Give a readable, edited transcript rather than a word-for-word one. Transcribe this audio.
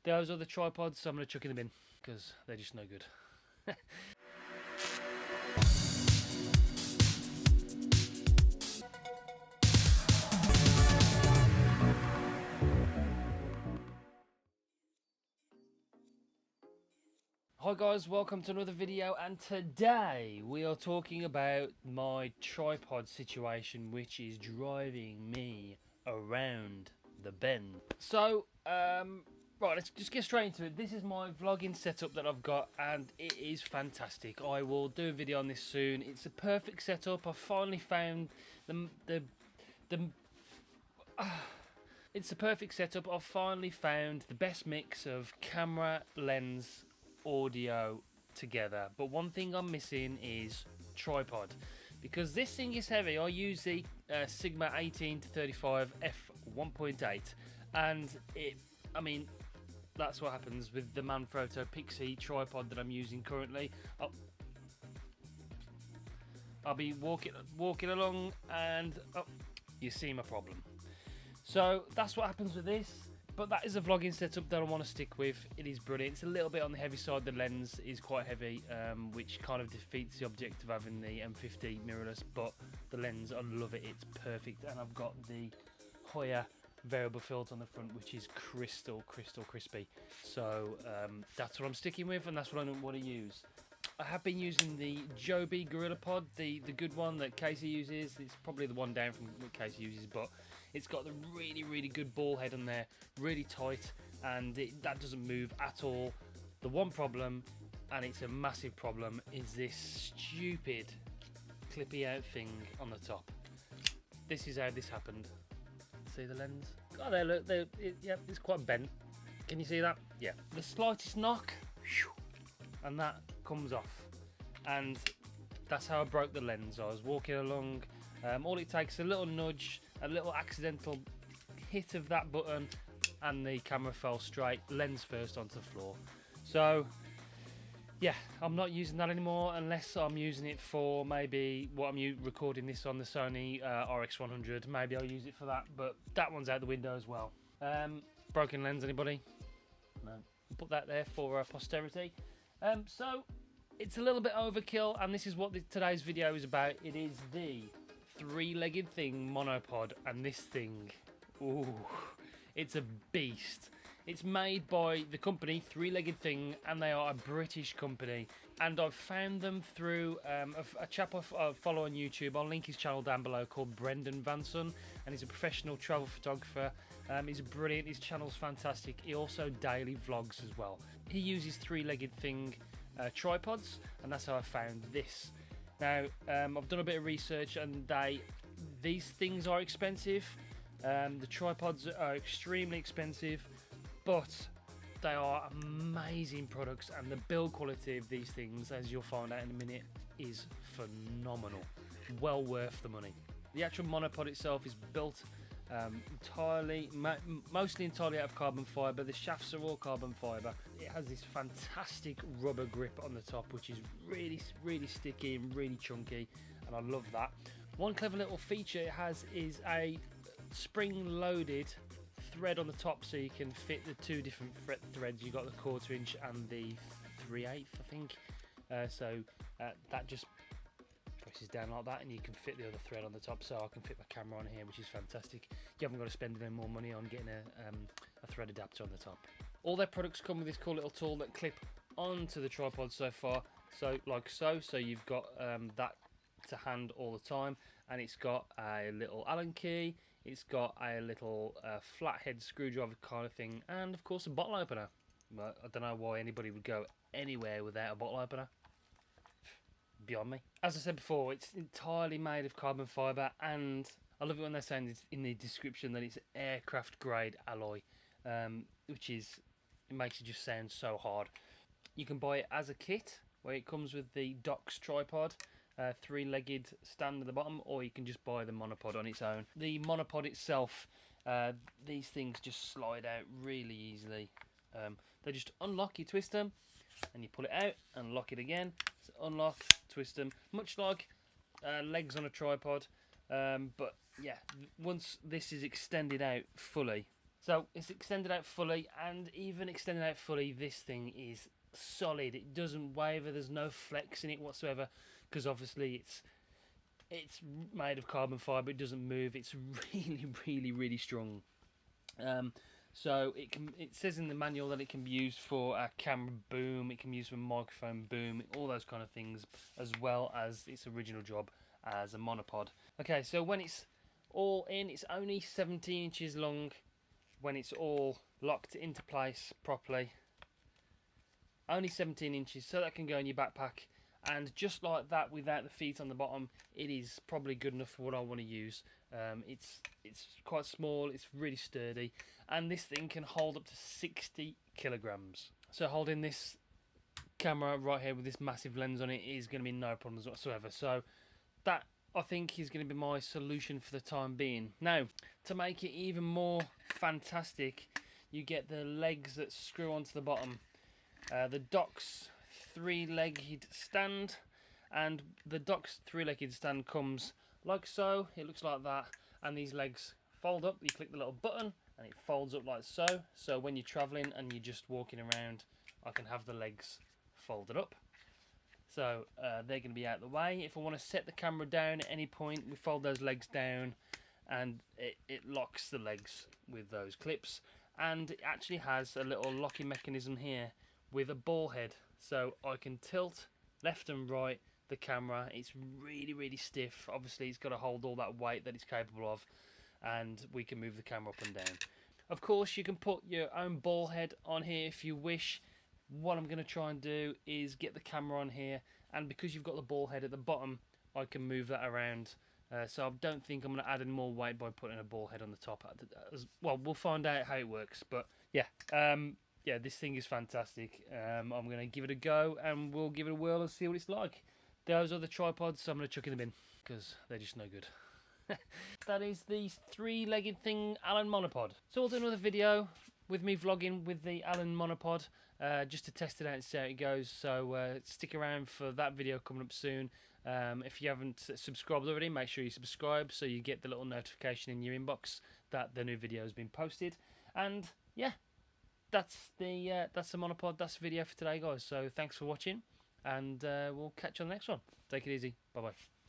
those other tripods, so I'm going to chuck in the bin because they're just no good. Hi guys, welcome to another video, and today we are talking about my tripod situation, which is driving me around the bend. So, right, let's just get straight into it. This is my vlogging setup that I've got, and it is fantastic. I will do a video on this soon. It's a perfect setup. I finally found it's a perfect setup. I've finally found the best mix of camera, lens, audio together, but one thing I'm missing is tripod, because this thing is heavy. I use the Sigma 18 to 35 f1.8, and I mean, that's what happens with the Manfrotto Pixie tripod that I'm using currently. I'll be walking along, and you see my problem. So that's what happens with this. But that is a vlogging setup that I want to stick with. It is brilliant. It's a little bit on the heavy side. The lens is quite heavy, which kind of defeats the object of having the M50 mirrorless. But the lens, I love it. It's perfect. And I've got the Hoya variable filter on the front, which is crystal crispy. So that's what I'm sticking with, and that's what I want to use. I have been using the Joby Gorilla Pod, the good one that Casey uses. It's probably the one down from what Casey uses, but it's got the really good ball head on there, really tight, and that doesn't move at all. The one problem, and it's a massive problem, is this stupid clippy out thing on the top. This is how this happened. See the lens? Oh, there, look, yeah, it's quite bent. Can you see that? Yeah. The slightest knock, and that comes off, and that's how I broke the lens. I was walking along, all it takes is a little nudge, a little accidental hit of that button, and the camera fell straight, lens first, onto the floor. So yeah, I'm not using that anymore unless I'm using it for maybe what I'm recording this on, the Sony RX100. Maybe I'll use it for that, but that one's out the window as well. Broken lens, anybody? No. Put that there for posterity. So it's a little bit overkill, and this is what today's video is about. It is the three-legged thing monopod, and this thing, ooh, it's a beast. It's made by the company Three-Legged Thing, and they are a British company, and I've found them through a chap I follow on YouTube. I'll link his channel down below, called Brendan Vanson, and he's a professional travel photographer. He's brilliant. His channel's fantastic. He also daily vlogs as well. He uses Three-Legged Thing tripods, and that's how I found this. Now, I've done a bit of research, and these things are expensive. The tripods are extremely expensive, but they are amazing products, and the build quality of these things, as you'll find out in a minute, is phenomenal. Well worth the money. The actual monopod itself is built mostly entirely out of carbon fibre. The shafts are all carbon fibre. It has this fantastic rubber grip on the top, which is really sticky and really chunky, and I love that. One clever little feature it has is a spring-loaded thread on the top, so you can fit the two different threads. You've got the 1/4 inch and the 3/8, I think. That just presses down like that, and you can fit the other thread on the top, so I can fit my camera on here, which is fantastic. You haven't got to spend any more money on getting a thread adapter on the top. All their products come with this cool little tool that clip onto the tripod so far, so you've got that to hand all the time, and it's got a little Allen key, it's got a little flathead screwdriver kind of thing, and of course a bottle opener. But I don't know why anybody would go anywhere without a bottle opener. Beyond me. As I said before, it's entirely made of carbon fibre, and I love it when they're saying in the description that it's aircraft grade alloy, which it makes it just sound so hard. You can buy it as a kit, where it comes with the Docs tripod, three-legged stand at the bottom, or you can just buy the monopod on its own. The monopod itself, these things just slide out really easily. They just unlock, you twist them, and you pull it out and lock it again. So unlock, twist them, much like legs on a tripod. But yeah, once this is extended out fully, So it's extended out fully, and even extended out fully, this thing is solid. It doesn't waver. There's no flex in it whatsoever, because obviously it's made of carbon fibre. It doesn't move. It's really strong. So it says in the manual that it can be used for a camera boom, it can be used for microphone boom, all those kind of things, as well as its original job as a monopod. Okay, so when it's all in, it's only 17 inches long. When it's all locked into place properly, only 17 inches, so that can go in your backpack. And just like that, without the feet on the bottom, it is probably good enough for what I want to use. It's quite small, it's really sturdy, and this thing can hold up to 60 kilograms. So holding this camera right here with this massive lens on it is going to be no problems whatsoever. So that, I think, is going to be my solution for the time being. Now, to make it even more fantastic, you get the legs that screw onto the bottom. The dock's three-legged stand, and the dock's three-legged stand comes like so. It looks like that, and these legs fold up. You click the little button and it folds up like so. So when you're traveling and you're just walking around, I can have the legs folded up. So they're going to be out of the way. If I want to set the camera down at any point, we fold those legs down, and it locks the legs with those clips. And it actually has a little locking mechanism here with a ball head, so I can tilt left and right the camera. It's really stiff. Obviously it's got to hold all that weight that it's capable of, and we can move the camera up and down. Of course, you can put your own ball head on here if you wish. What I'm going to try and do is get the camera on here, and because you've got the ball head at the bottom, I can move that around. So I don't think I'm going to add any more weight by putting a ball head on the top. Well, we'll find out how it works, but yeah. Yeah, this thing is fantastic. I'm going to give it a go, and we'll give it a whirl and see what it's like. Those are the tripods, so I'm going to chuck in the bin, because they're just no good. That is the three-legged thing, Allen monopod. So we'll do another video with me vlogging with the Allen monopod, just to test it out and see how it goes. So stick around for that video coming up soon. If you haven't subscribed already, make sure you subscribe so you get the little notification in your inbox that the new video has been posted. And yeah, that's the monopod. That's the video for today, guys. So thanks for watching, and we'll catch you on the next one. Take it easy. Bye bye.